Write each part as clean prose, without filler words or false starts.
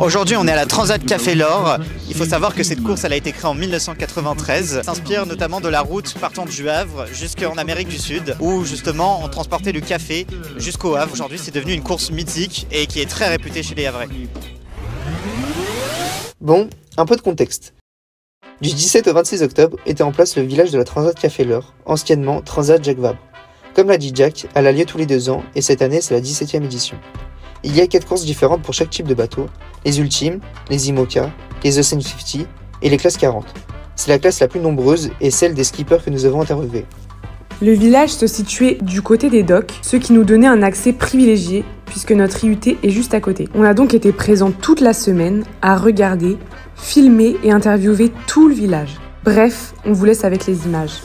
Aujourd'hui, on est à la Transat Café L'Or. Il faut savoir que cette course, elle a été créée en 1993. Elle s'inspire notamment de la route partant du Havre jusqu'en Amérique du Sud, où justement on transportait le café jusqu'au Havre. Aujourd'hui, c'est devenu une course mythique et qui est très réputée chez les Havrais. Bon, un peu de contexte. Du 17 au 26 octobre était en place le village de la Transat Café L'Or, anciennement Transat Jacques Vabre. Comme l'a dit Jack, elle a lieu tous les 2 ans et cette année c'est la 17e édition. Il y a 4 courses différentes pour chaque type de bateau, les Ultimes, les IMOCA, les Ocean 50 et les classes 40. C'est la classe la plus nombreuse et celle des skippers que nous avons interviewés. Le village se situait du côté des docks, ce qui nous donnait un accès privilégié puisque notre IUT est juste à côté. On a donc été présents toute la semaine à regarder, filmer et interviewer tout le village. Bref, on vous laisse avec les images.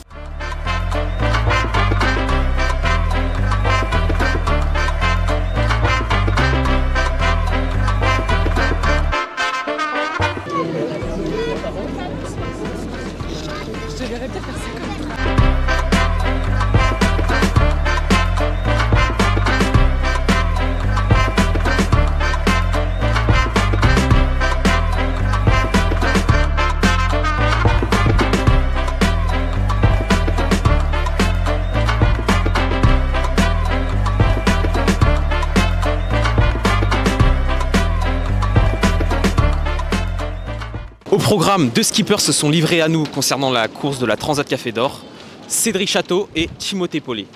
Au programme, 2 skippers se sont livrés à nous concernant la course de la Transat Café d'Or, Cédric Chateau et Timothée Paulet.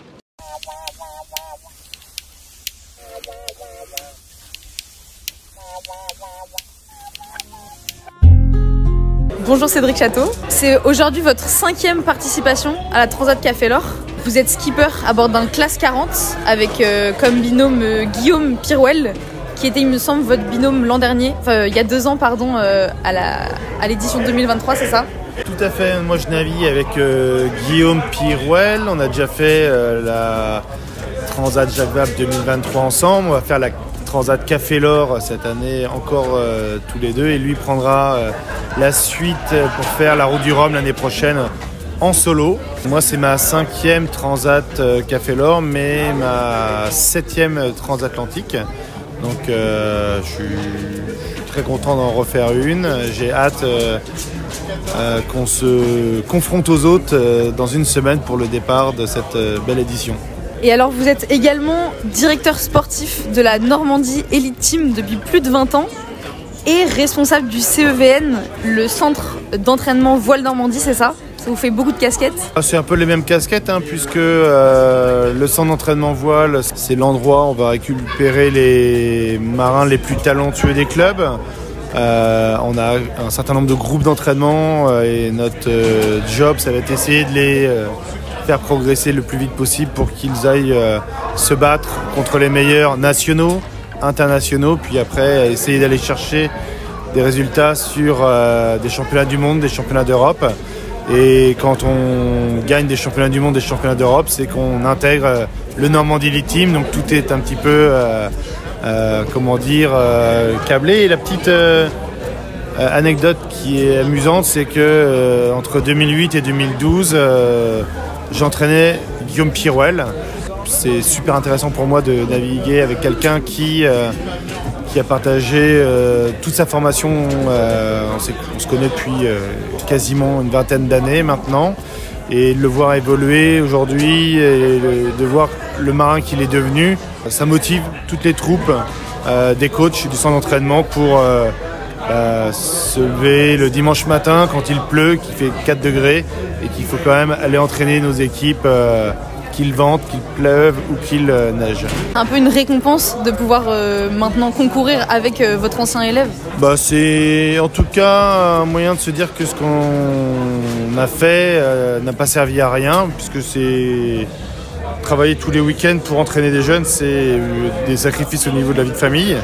Bonjour Cédric Chateau, c'est aujourd'hui votre 5e participation à la Transat Café L'Or. Vous êtes skipper à bord d'un classe 40 avec comme binôme Guillaume Pirouel, qui était, il me semble, votre binôme l'an dernier, enfin il y a 2 ans, pardon, à l'édition 2023, c'est ça? Tout à fait, moi je navigue avec Guillaume Pirouel, on a déjà fait la Transat Jacques Vabre 2023 ensemble, on va faire la Transat Café L'Or cette année encore tous les deux, et lui prendra la suite pour faire la Route du Rhum l'année prochaine en solo. Moi c'est ma 5e Transat Café L'Or, mais ma 7e transatlantique. Donc je suis très content d'en refaire une. J'ai hâte qu'on se confronte aux autres dans une semaine pour le départ de cette belle édition. Et alors vous êtes également directeur sportif de la Normandie Elite Team depuis plus de 20 ans et responsable du CEVN, le centre d'entraînement Voile Normandie, c'est ça? Ça vous fait beaucoup de casquettes? C'est un peu les mêmes casquettes, puisque le centre d'entraînement voile, c'est l'endroit où on va récupérer les marins les plus talentueux des clubs. On a un certain nombre de groupes d'entraînement et notre job, ça va être essayer de les faire progresser le plus vite possible pour qu'ils aillent se battre contre les meilleurs nationaux, internationaux, puis après essayer d'aller chercher des résultats sur des championnats du monde, des championnats d'Europe. Et quand on gagne des championnats du monde, des championnats d'Europe, c'est qu'on intègre le Normandie Elite Team, donc tout est un petit peu, câblé. Et la petite anecdote qui est amusante, c'est que entre 2008 et 2012, j'entraînais Guillaume Pirouel. C'est super intéressant pour moi de naviguer avec quelqu'un qui a partagé toute sa formation. On se connaît depuis quasiment une vingtaine d'années maintenant. Et de le voir évoluer aujourd'hui et de voir le marin qu'il est devenu, ça motive toutes les troupes des coachs du centre d'entraînement pour se lever le dimanche matin quand il pleut, qu'il fait 4 degrés et qu'il faut quand même aller entraîner nos équipes qu'il vente, qu'il pleuve ou qu'il neige. Un peu une récompense de pouvoir maintenant concourir avec votre ancien élève? C'est en tout cas un moyen de se dire que ce qu'on a fait n'a pas servi à rien, puisque c'est travailler tous les week-ends pour entraîner des jeunes, c'est des sacrifices au niveau de la vie de famille.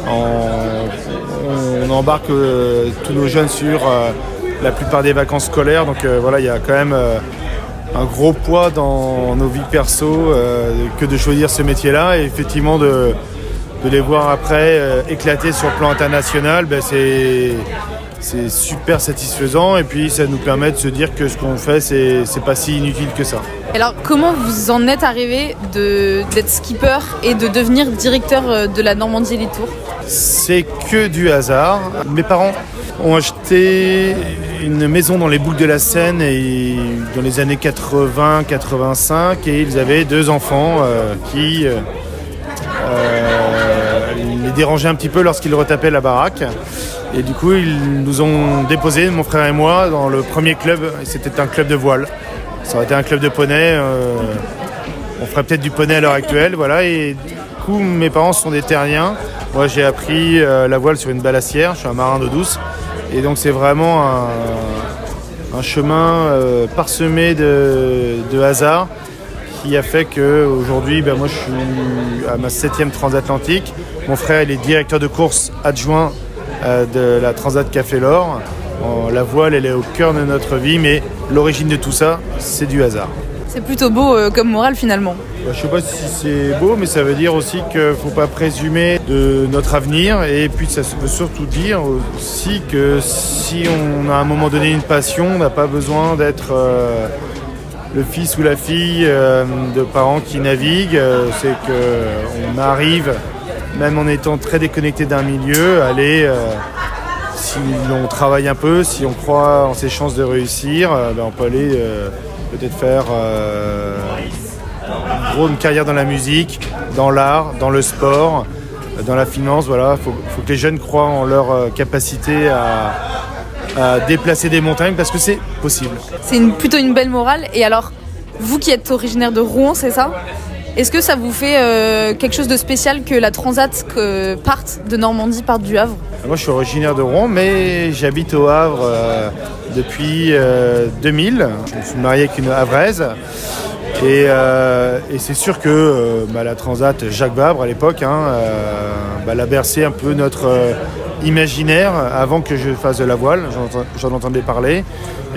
On embarque tous nos jeunes sur la plupart des vacances scolaires, donc il y a quand même un gros poids dans nos vies perso que de choisir ce métier-là, et effectivement de les voir après éclater sur le plan international, c'est super satisfaisant et puis ça nous permet de se dire que ce qu'on fait, c'est pas si inutile que ça. Alors, comment vous en êtes arrivé d'être skipper et de devenir directeur de la Normandie Elite Tour? C'est que du hasard. Mes parents ont acheté une maison dans les Boucles de la Seine et dans les années 80-85 et ils avaient 2 enfants qui les dérangeaient un petit peu lorsqu'ils retapaient la baraque. Et du coup, ils nous ont déposé, mon frère et moi, dans le premier club. C'était un club de voile. Ça aurait été un club de poney. On ferait peut-être du poney à l'heure actuelle. Voilà. Et du coup, mes parents sont des terriens. Moi, j'ai appris la voile sur une balassière. Je suis un marin d'eau douce. Et donc, c'est vraiment un chemin parsemé de hasard qui a fait qu'aujourd'hui, moi, je suis à ma 7e transatlantique. Mon frère, il est directeur de course adjoint de la Transat Café l'Or. La voile, elle est au cœur de notre vie, mais l'origine de tout ça, c'est du hasard. C'est plutôt beau comme morale finalement. Je ne sais pas si c'est beau, mais ça veut dire aussi qu'il ne faut pas présumer de notre avenir. Et puis ça veut surtout dire aussi que si on a à un moment donné une passion, on n'a pas besoin d'être le fils ou la fille de parents qui naviguent. C'est qu'on arrive, même en étant très déconnecté d'un milieu, à aller... si on travaille un peu, si on croit en ses chances de réussir, on peut aller peut-être faire une carrière dans la musique, dans l'art, dans le sport, dans la finance. Voilà, faut que les jeunes croient en leur capacité à déplacer des montagnes parce que c'est possible. C'est plutôt une belle morale. Et alors, vous qui êtes originaire de Rouen, c'est ça ? Est-ce que ça vous fait quelque chose de spécial que la Transat parte de Normandie, parte du Havre ? Moi, je suis originaire de Rouen, mais j'habite au Havre depuis 2000. Je me suis marié avec une Havraise. Et c'est sûr que la Transat Jacques Vabre, à l'époque, elle a bercé un peu notre imaginaire avant que je fasse de la voile. J'en entendais parler.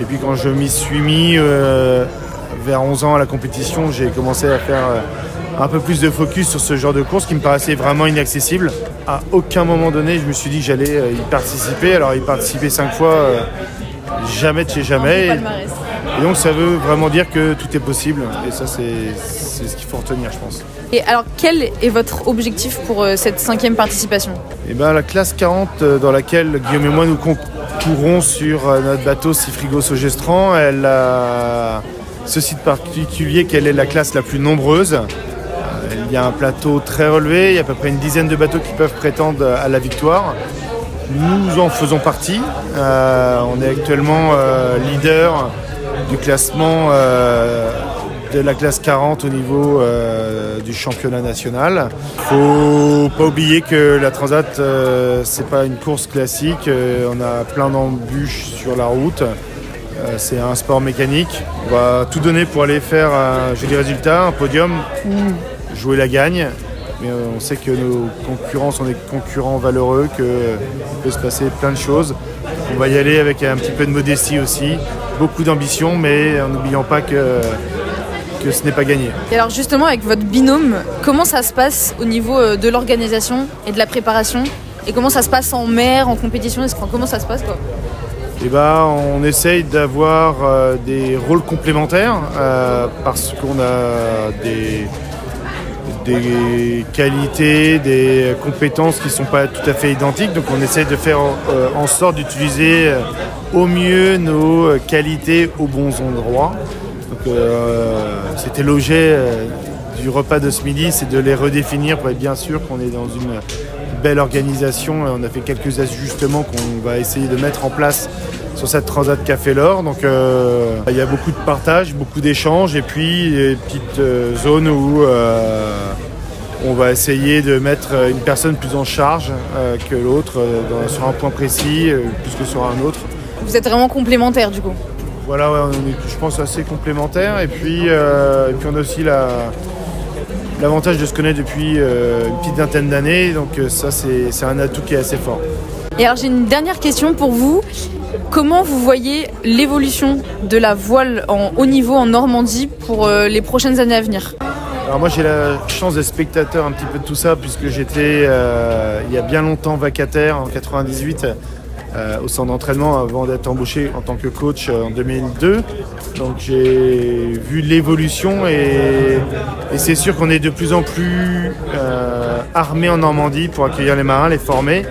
Et puis quand je m'y suis mis vers 11 ans à la compétition, j'ai commencé à faire un peu plus de focus sur ce genre de course qui me paraissait vraiment inaccessible. À aucun moment donné, je me suis dit que j'allais y participer. Alors y participer 5 fois, jamais de chez jamais. Et donc ça veut vraiment dire que tout est possible. Et ça, c'est ce qu'il faut retenir, je pense. Et alors, quel est votre objectif pour cette 5e participation ? La classe 40 dans laquelle Guillaume et moi nous concourons sur notre bateau Cifrigo Sogestran, elle a ceci de particulier qu'elle est la classe la plus nombreuse. Il y a un plateau très relevé, il y a à peu près une dizaine de bateaux qui peuvent prétendre à la victoire. Nous en faisons partie. On est actuellement leader du classement de la classe 40 au niveau du championnat national. Il ne faut pas oublier que la Transat, c'est pas une course classique. On a plein d'embûches sur la route. C'est un sport mécanique. On va tout donner pour aller faire un joli résultat, un podium ou jouer la gagne. Mais on sait que nos concurrents sont des concurrents valeureux, qu'il peut se passer plein de choses. On va y aller avec un petit peu de modestie aussi, beaucoup d'ambition, mais en n'oubliant pas que ce n'est pas gagné. Et alors justement, avec votre binôme, comment ça se passe au niveau de l'organisation et de la préparation ? Et comment ça se passe en mer, en compétition ? Comment ça se passe quoi ? On essaye d'avoir des rôles complémentaires parce qu'on a des qualités, des compétences qui ne sont pas tout à fait identiques. Donc on essaye de faire en sorte d'utiliser au mieux nos qualités aux bons endroits. Donc, c'était l'objet du repas de ce midi, c'est de les redéfinir pour être bien sûr qu'on est dans une belle organisation. On a fait quelques ajustements qu'on va essayer de mettre en place sur cette Transat Café l'Or. Donc il y a beaucoup de partage, beaucoup d'échanges et puis des petites zones où on va essayer de mettre une personne plus en charge que l'autre sur un point précis plus que sur un autre. Vous êtes vraiment complémentaires du coup ? Voilà, on est, je pense, assez complémentaires et puis on a aussi l'avantage de se connaître depuis une petite vingtaine d'années, donc ça c'est un atout qui est assez fort. Et alors j'ai une dernière question pour vous. Comment vous voyez l'évolution de la voile en haut niveau en Normandie pour les prochaines années à venir ? Alors moi j'ai la chance d'être spectateur un petit peu de tout ça puisque j'étais il y a bien longtemps vacataire en 98 au centre d'entraînement avant d'être embauché en tant que coach en 2002. Donc j'ai vu l'évolution et c'est sûr qu'on est de plus en plus armé en Normandie pour accueillir les marins, les former.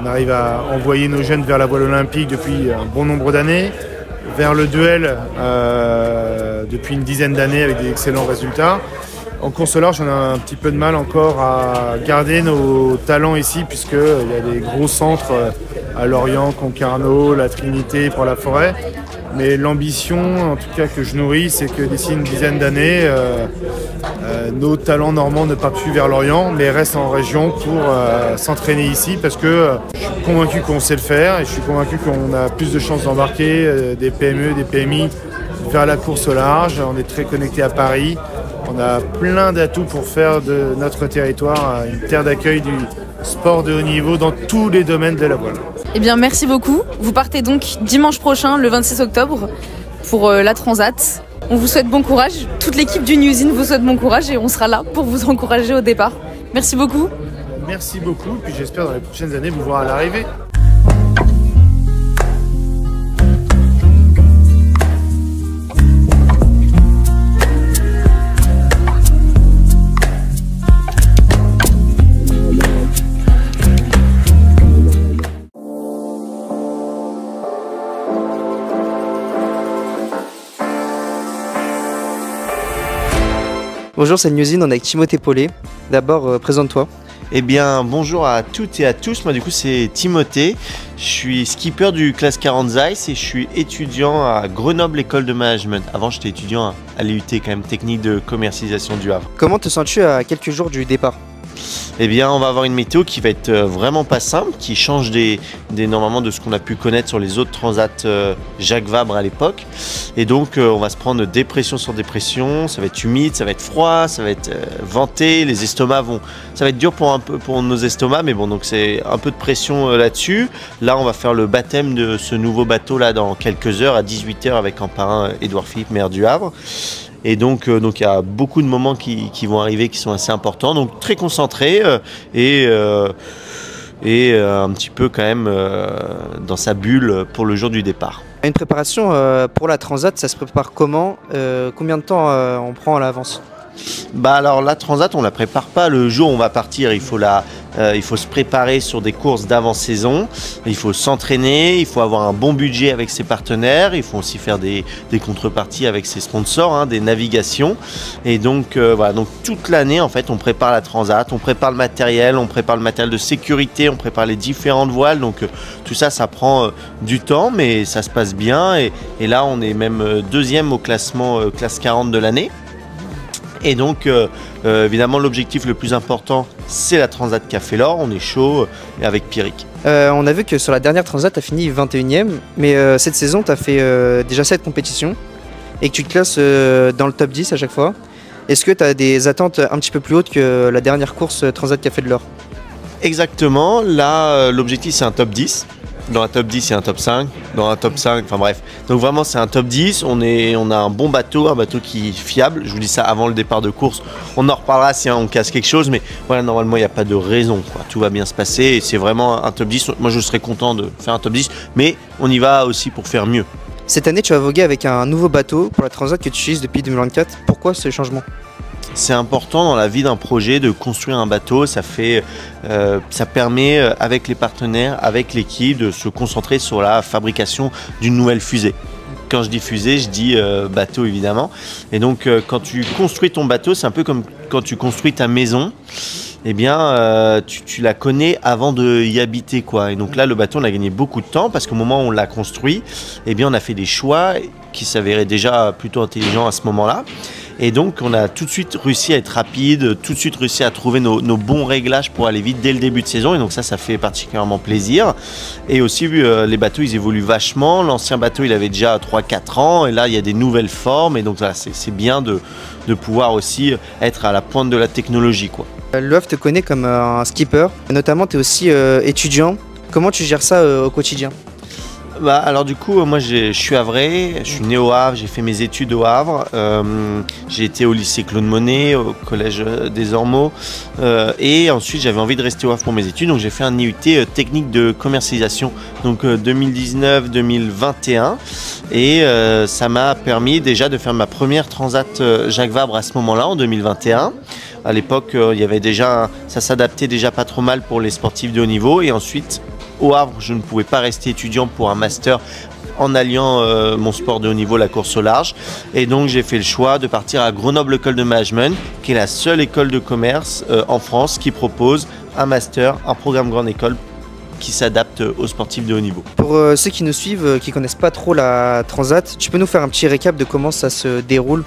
On arrive à envoyer nos jeunes vers la voile olympique depuis un bon nombre d'années, vers le duel depuis une dizaine d'années avec des excellents résultats. En course au large, on a un petit peu de mal encore à garder nos talents ici, puisqu'il y a des gros centres à Lorient, Concarneau, la Trinité pour la forêt. Mais l'ambition, en tout cas que je nourris, c'est que d'ici une dizaine d'années, nos talents normands ne partent plus vers l'Orient, mais restent en région pour s'entraîner ici, parce que je suis convaincu qu'on sait le faire et je suis convaincu qu'on a plus de chances d'embarquer des PME, des PMI vers la course au large. On est très connecté à Paris. On a plein d'atouts pour faire de notre territoire une terre d'accueil du sport de haut niveau dans tous les domaines de la voile. Eh bien, merci beaucoup. Vous partez donc dimanche prochain, le 26 octobre, pour la Transat. On vous souhaite bon courage. Toute l'équipe du New Usine vous souhaite bon courage et on sera là pour vous encourager au départ. Merci beaucoup. Merci beaucoup. Puis j'espère dans les prochaines années vous voir à l'arrivée. Bonjour, c'est Newsine, on est avec Timothée Paulet. D'abord, présente-toi. Eh bien, bonjour à toutes et à tous. Moi, du coup, c'est Timothée. Je suis skipper du classe 40 Zeiss et je suis étudiant à Grenoble École de Management. Avant, j'étais étudiant à l'IUT, quand même, technique de commercialisation du Havre. Comment te sens-tu à quelques jours du départ ? Eh bien, on va avoir une météo qui va être vraiment pas simple, qui change normalement de ce qu'on a pu connaître sur les autres transats Jacques Vabre à l'époque. Et donc, on va se prendre dépression sur dépression. Ça va être humide, ça va être froid, ça va être venté. Les estomacs ça va être dur pour nos estomacs, mais bon, donc c'est un peu de pression là-dessus. Là, on va faire le baptême de ce nouveau bateau là dans quelques heures, à 18h, avec un parrain Édouard Philippe, maire du Havre. Et donc il y a beaucoup de moments qui vont arriver qui sont assez importants, donc très concentré et un petit peu quand même dans sa bulle pour le jour du départ. Une préparation pour la Transat, ça se prépare comment ? Combien de temps on prend à l'avance ? Bah alors la Transat, on la prépare pas le jour où on va partir. Il faut se préparer sur des courses d'avant-saison. Il faut s'entraîner. Il faut avoir un bon budget avec ses partenaires. Il faut aussi faire des contreparties avec ses sponsors, des navigations. Et donc voilà. Donc toute l'année en fait, on prépare la Transat. On prépare le matériel. On prépare le matériel de sécurité. On prépare les différentes voiles. Donc tout ça, ça prend du temps, mais ça se passe bien. Et là, on est même deuxième au classement classe 40 de l'année. Et donc, évidemment, l'objectif le plus important, c'est la Transat Café l'Or. On est chaud avec Pierrick. On a vu que sur la dernière Transat, tu as fini 21e, mais cette saison, tu as fait déjà 7 compétitions et que tu te classes dans le top 10 à chaque fois. Est-ce que tu as des attentes un petit peu plus hautes que la dernière course Transat Café de l'Or ? Exactement. Là, l'objectif, c'est un top 10. Dans un top 10, il y a un top 5. Dans un top 5, enfin bref. Donc vraiment, c'est un top 10. On a un bon bateau, un bateau qui est fiable. Je vous dis ça avant le départ de course. On en reparlera si on casse quelque chose. Mais voilà, normalement, il n'y a pas de raison, quoi. Tout va bien se passer. Et c'est vraiment un top 10. Moi, je serais content de faire un top 10. Mais on y va aussi pour faire mieux. Cette année, tu vas voguer avec un nouveau bateau pour la Transat que tu utilises depuis 2024. Pourquoi ce changement ? C'est important dans la vie d'un projet de construire un bateau. Ça permet avec les partenaires, avec l'équipe, de se concentrer sur la fabrication d'une nouvelle fusée. Quand je dis fusée, je dis bateau évidemment. Et donc quand tu construis ton bateau, c'est un peu comme quand tu construis ta maison. Eh bien, tu la connais avant de y habiter, quoi. Et donc là, le bateau, on a gagné beaucoup de temps parce qu'au moment où on l'a construit, eh bien, on a fait des choix qui s'avéraient déjà plutôt intelligents à ce moment-là. Et donc, on a tout de suite réussi à être rapide, tout de suite réussi à trouver nos bons réglages pour aller vite dès le début de saison. Et donc ça fait particulièrement plaisir. Et aussi, les bateaux, ils évoluent vachement. L'ancien bateau, il avait déjà 3-4 ans. Et là, il y a des nouvelles formes. Et donc, là, c'est bien de pouvoir aussi être à la pointe de la technologie, quoi. Le Havre te connaît comme un skipper. Notamment, tu es aussi étudiant. Comment tu gères ça au quotidien ? Alors du coup, moi je suis havrais, je suis né au Havre, j'ai fait mes études au Havre, j'ai été au lycée Claude Monet, au collège des Ormeaux, et ensuite j'avais envie de rester au Havre pour mes études, donc j'ai fait un IUT technique de commercialisation, donc 2019-2021, et ça m'a permis déjà de faire ma première Transat Jacques Vabre à ce moment-là, en 2021. À l'époque, ça s'adaptait déjà pas trop mal pour les sportifs de haut niveau, et ensuite au Havre, je ne pouvais pas rester étudiant pour un master en alliant mon sport de haut niveau, la course au large. Et donc j'ai fait le choix de partir à Grenoble École de Management, qui est la seule école de commerce en France qui propose un master, un programme grande école qui s'adapte aux sportifs de haut niveau. Pour ceux qui nous suivent, qui connaissent pas trop la Transat, tu peux nous faire un petit récap de comment ça se déroule?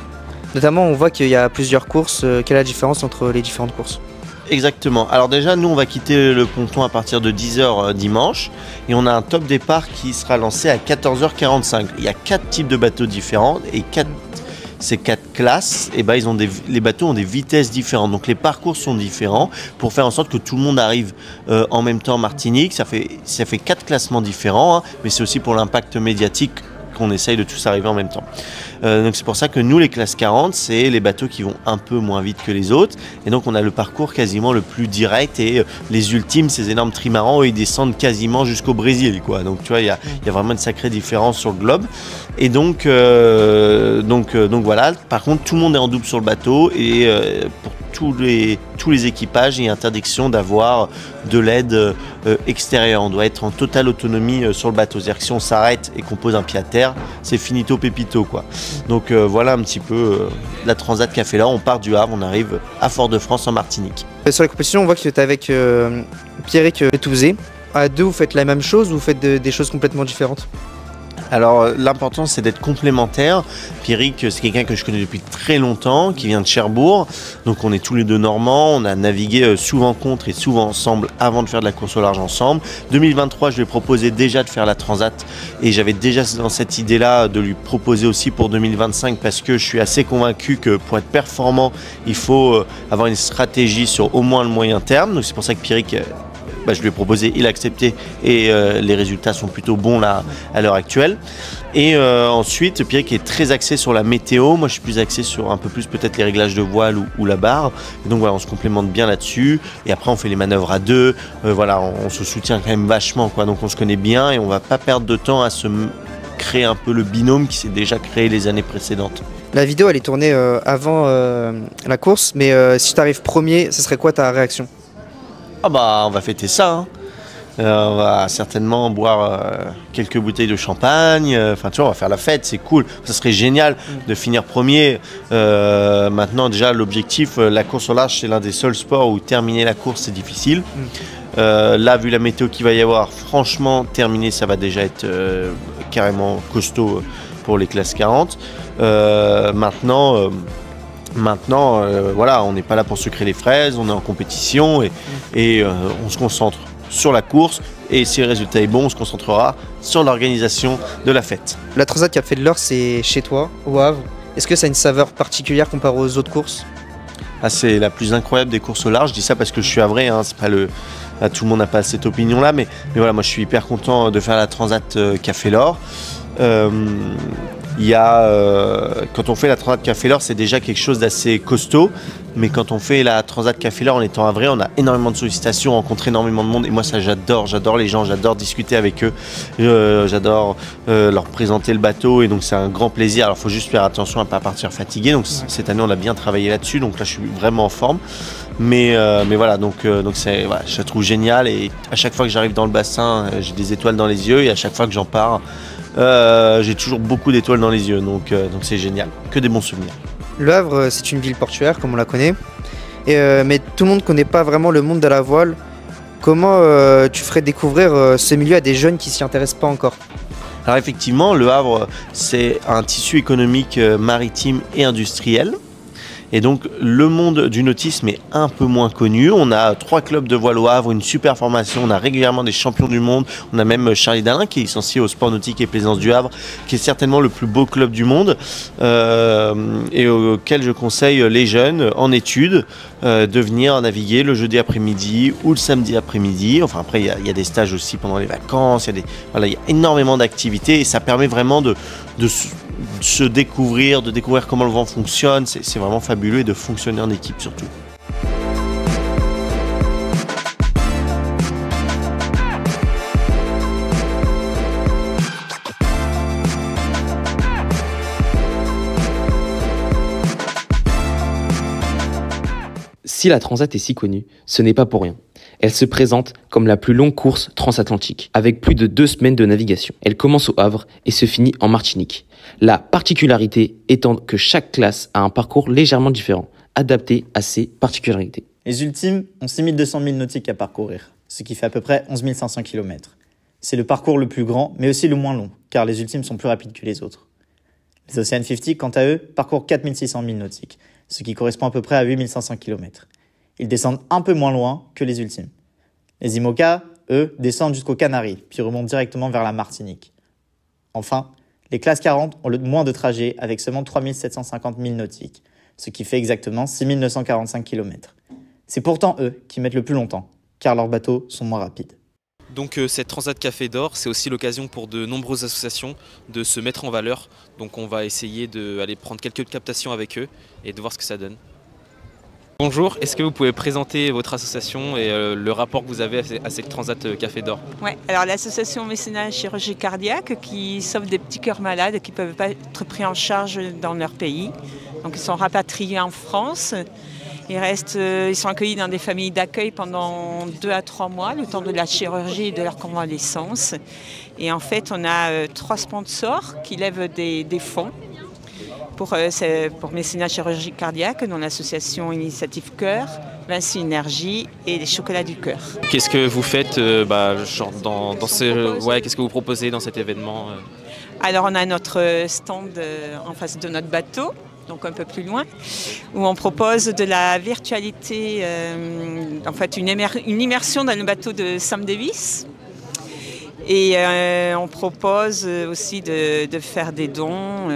Notamment, on voit qu'il y a plusieurs courses. Quelle est la différence entre les différentes courses? Exactement. Alors déjà, nous, on va quitter le ponton à partir de 10h dimanche et on a un top départ qui sera lancé à 14h45. Il y a 4 types de bateaux différents et ces 4 classes, les bateaux ont des vitesses différentes. Donc les parcours sont différents pour faire en sorte que tout le monde arrive en même temps en Martinique. Ça fait 4 classements différents, hein, mais c'est aussi pour l'impact médiatique qu'on essaye de tous arriver en même temps. Donc c'est pour ça que nous, les classes 40, c'est les bateaux qui vont un peu moins vite que les autres. Et donc on a le parcours quasiment le plus direct et les ultimes, ces énormes trimarans, ils descendent quasiment jusqu'au Brésil, quoi. Donc tu vois, il y a vraiment une sacrée différence sur le globe. Et donc voilà. Par contre, tout le monde est en double sur le bateau et pour tous les équipages, il y a interdiction d'avoir de l'aide extérieure. On doit être en totale autonomie sur le bateau. C'est-à-dire que si on s'arrête et qu'on pose un pied à terre, c'est finito pépito, quoi. Donc voilà un petit peu la Transat qu'a fait là. On part du Havre, on arrive à Fort-de-France en Martinique. Sur la compétition, on voit que tu es avec Pierrick Touzé. À deux, vous faites la même chose ou vous faites des choses complètement différentes? Alors l'important c'est d'être complémentaire. Pierrick, c'est quelqu'un que je connais depuis très longtemps, qui vient de Cherbourg. Donc on est tous les deux normands, on a navigué souvent contre et souvent ensemble avant de faire de la course au large ensemble. 2023, je lui ai proposé déjà de faire la Transat et j'avais déjà dans cette idée-là de lui proposer aussi pour 2025 parce que je suis assez convaincu que pour être performant, il faut avoir une stratégie sur au moins le moyen terme. Donc c'est pour ça que Pierrick... je lui ai proposé, il a accepté et les résultats sont plutôt bons là à l'heure actuelle. Et ensuite, Pierrick est très axé sur la météo. Moi, je suis plus axé sur un peu plus peut-être les réglages de voile ou la barre. Et donc voilà, on se complémente bien là-dessus. Et après, on fait les manœuvres à deux. Voilà, on se soutient quand même vachement, quoi. Donc on se connaît bien et on va pas perdre de temps à se créer un peu le binôme qui s'est déjà créé les années précédentes. La vidéo, elle est tournée avant la course, mais si tu arrives premier, ce serait quoi ta réaction? Ah bah on va fêter ça, hein. On va certainement boire quelques bouteilles de champagne, enfin tu vois, on va faire la fête, c'est cool, ça serait génial de finir premier. Maintenant déjà l'objectif, la course au large c'est l'un des seuls sports où terminer la course c'est difficile. Là vu la météo qu'il va y avoir, franchement terminer ça va déjà être carrément costaud pour les classes 40. Maintenant, voilà, on n'est pas là pour sucrer les fraises, on est en compétition et on se concentre sur la course et si le résultat est bon, on se concentrera sur l'organisation de la fête. La Transat Café de l'Or, c'est chez toi, au Havre. Est-ce que ça a une saveur particulière comparée aux autres courses? C'est la plus incroyable des courses au large, je dis ça parce que je suis havrais, hein, c'est pas tout le monde n'a pas cette opinion-là, mais voilà, moi je suis hyper content de faire la Transat Café l'Or. Quand on fait la Transat Café l'Or, c'est déjà quelque chose d'assez costaud. Mais quand on fait la Transat Café l'Or en étant havrais, on a énormément de sollicitations, on rencontre énormément de monde. Et moi, ça, j'adore les gens, j'adore discuter avec eux. J'adore leur présenter le bateau. Et donc, c'est un grand plaisir. Alors, il faut juste faire attention à ne pas partir fatigué. Donc, cette année, on a bien travaillé là-dessus. Donc là, je suis vraiment en forme. Mais voilà, donc c'est, voilà, je la trouve génial. Et à chaque fois que j'arrive dans le bassin, j'ai des étoiles dans les yeux. Et à chaque fois que j'en pars, j'ai toujours beaucoup d'étoiles dans les yeux, donc c'est génial, que des bons souvenirs. Le Havre, c'est une ville portuaire, comme on la connaît, mais tout le monde ne connaît pas vraiment le monde de la voile. Comment tu ferais découvrir ce milieu à des jeunes qui s'y intéressent pas encore? Alors effectivement, le Havre, c'est un tissu économique maritime et industriel. Et donc le monde du nautisme est un peu moins connu. On a 3 clubs de voile au Havre, une super formation, on a régulièrement des champions du monde. On a même Charlie Dalin qui est licencié au sport nautique et plaisance du Havre, qui est certainement le plus beau club du monde et auquel je conseille les jeunes en études de venir naviguer le jeudi après-midi ou le samedi après-midi. Enfin après il y a des stages aussi pendant les vacances, il y a énormément d'activités et ça permet vraiment de se découvrir, de découvrir comment le vent fonctionne. C'est vraiment fabuleux et de fonctionner en équipe surtout. Si la Transat est si connue, ce n'est pas pour rien. Elle se présente comme la plus longue course transatlantique, avec plus de 2 semaines de navigation. Elle commence au Havre et se finit en Martinique. La particularité étant que chaque classe a un parcours légèrement différent, adapté à ses particularités. Les ultimes ont 6200 milles nautiques à parcourir, ce qui fait à peu près 11 500 km. C'est le parcours le plus grand, mais aussi le moins long, car les ultimes sont plus rapides que les autres. Les Ocean 50, quant à eux, parcourent 4600 milles nautiques, ce qui correspond à peu près à 8500 km. Ils descendent un peu moins loin que les ultimes. Les IMOCA, eux, descendent jusqu'aux Canaries, puis remontent directement vers la Martinique. Enfin, les classes 40 ont le moins de trajets avec seulement 3750 milles nautiques, ce qui fait exactement 6945 km. C'est pourtant eux qui mettent le plus longtemps, car leurs bateaux sont moins rapides. Donc cette Transat Café d'Or, c'est aussi l'occasion pour de nombreuses associations de se mettre en valeur. Donc on va essayer d'aller prendre quelques captations avec eux et de voir ce que ça donne. Bonjour, est-ce que vous pouvez présenter votre association et le rapport que vous avez à cette Transat Café d'Or? Oui, alors l'association Mécénat Chirurgie Cardiaque qui sauve des petits cœurs malades qui ne peuvent pas être pris en charge dans leur pays. Donc ils sont rapatriés en France. Ils sont accueillis dans des familles d'accueil pendant 2 à 3 mois, le temps de la chirurgie et de leur convalescence. Et en fait, on a 3 sponsors qui lèvent des fonds pour Mécénat Chirurgie Cardiaque, dont l'association Initiative Cœur, Vinci Énergie et les Chocolats du Cœur. Qu'est-ce que vous faites qu'est-ce que vous proposez dans cet événement? Alors, on a notre stand en face de notre bateau, donc un peu plus loin, où on propose de la virtualité, une immersion dans le bateau de Sam Davis. Et on propose aussi de faire des dons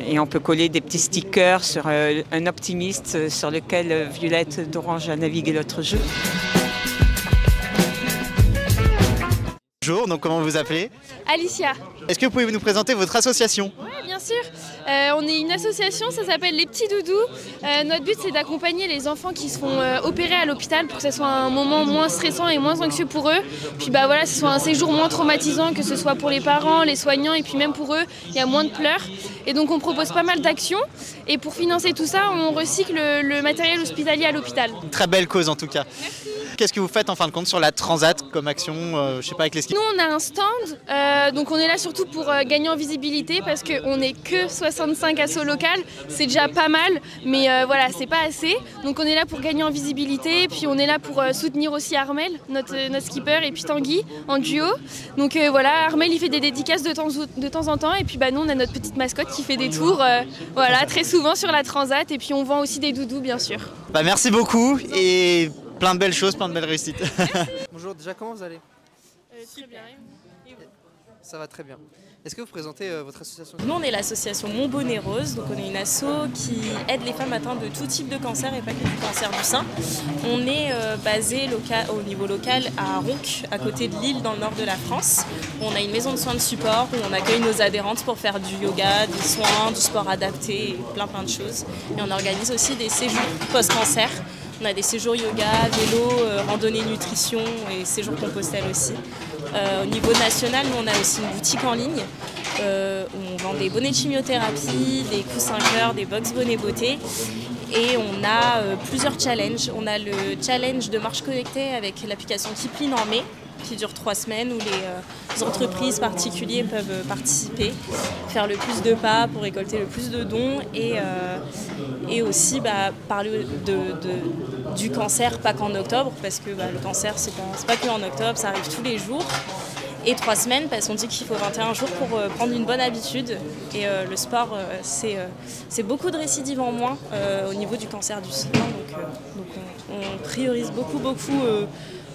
et on peut coller des petits stickers sur un optimiste sur lequel Violette d'Orange a navigué l'autre jour. Bonjour, donc comment vous appelez? Alicia. Est-ce que vous pouvez nous présenter votre association? Oui, bien sûr. On est une association, ça s'appelle Les Petits Doudous. Notre but, c'est d'accompagner les enfants qui se font opérer à l'hôpital pour que ce soit un moment moins stressant et moins anxieux pour eux. Puis que ce soit un séjour moins traumatisant, que ce soit pour les parents, les soignants et puis même pour eux, il y a moins de pleurs. Et donc on propose pas mal d'actions. Et pour financer tout ça, on recycle le matériel hospitalier à l'hôpital. Très belle cause en tout cas. Merci. Qu'est-ce que vous faites en fin de compte sur la Transat comme action, je sais pas, avec les skis? Nous, on a un stand, donc on est là surtout pour gagner en visibilité parce qu'on n'est que 65 assos locales, c'est déjà pas mal, mais c'est pas assez. Donc on est là pour gagner en visibilité, puis on est là pour soutenir aussi Armel, notre skipper, et puis Tanguy en duo. Donc Armel il fait des dédicaces de temps en temps, et puis nous on a notre petite mascotte qui fait des tours très souvent sur la Transat, et puis on vend aussi des doudous bien sûr. Merci beaucoup et plein de belles choses, plein de belles réussites. Bonjour, déjà comment vous allez? Très bien. Ça va très bien. Est-ce que vous présentez votre association? Nous, on est l'association Mon Bonnet Rose, donc on est une asso qui aide les femmes atteintes de tout type de cancer et pas que du cancer du sein. On est basé au niveau local à Ronc, à côté de Lille, dans le nord de la France. On a une maison de soins de support où on accueille nos adhérentes pour faire du yoga, des soins, du sport adapté et plein de choses. Et on organise aussi des séjours post-cancer. On a des séjours yoga, vélo, randonnée, nutrition et séjours Compostelle aussi. Au niveau national, nous on a aussi une boutique en ligne où on vend des bonnets de chimiothérapie, des coussins cœur, des box bonnets beauté. Et on a plusieurs challenges. On a le challenge de marche connectée avec l'application Kipling en mai, qui dure 3 semaines, où les entreprises particuliers peuvent participer, faire le plus de pas pour récolter le plus de dons et aussi parler du cancer, pas qu'en octobre, parce que le cancer c'est pas que en octobre, ça arrive tous les jours. Et 3 semaines parce qu'on dit qu'il faut 21 jours pour prendre une bonne habitude. Et le sport, c'est beaucoup de récidives en moins au niveau du cancer du sein. Donc on priorise beaucoup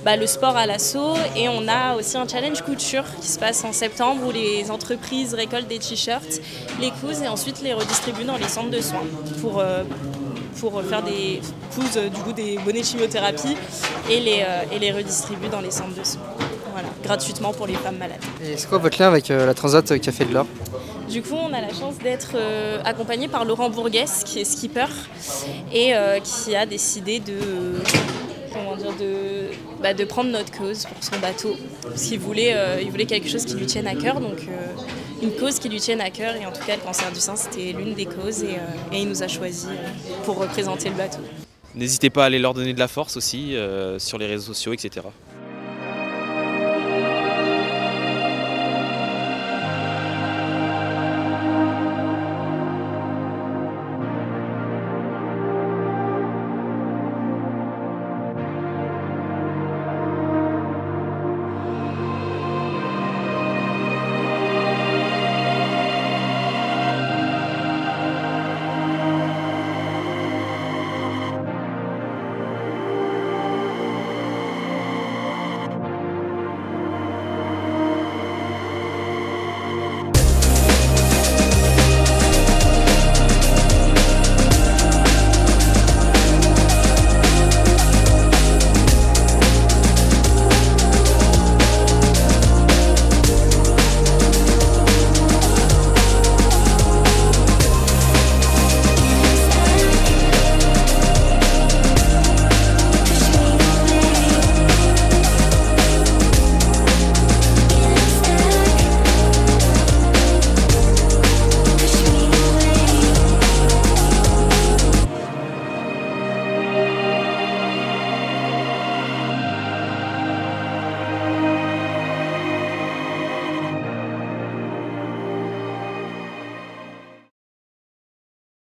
le sport à l'assaut. Et on a aussi un challenge couture qui se passe en septembre où les entreprises récoltent des t-shirts, les cousent et ensuite les redistribuent dans les centres de soins pour faire des bonnets de chimiothérapie et les redistribuent dans les centres de soins. Voilà, gratuitement pour les femmes malades. Et c'est quoi votre lien avec la Transat Café de l'Or? Du coup, on a la chance d'être accompagné par Laurent Bourguès, qui est skipper et qui a décidé de prendre notre cause pour son bateau. Parce qu'il voulait quelque chose qui lui tienne à cœur, donc une cause qui lui tienne à cœur. Et en tout cas, le cancer du sein, c'était l'une des causes et il nous a choisis pour représenter le bateau. N'hésitez pas à aller leur donner de la force aussi sur les réseaux sociaux, etc.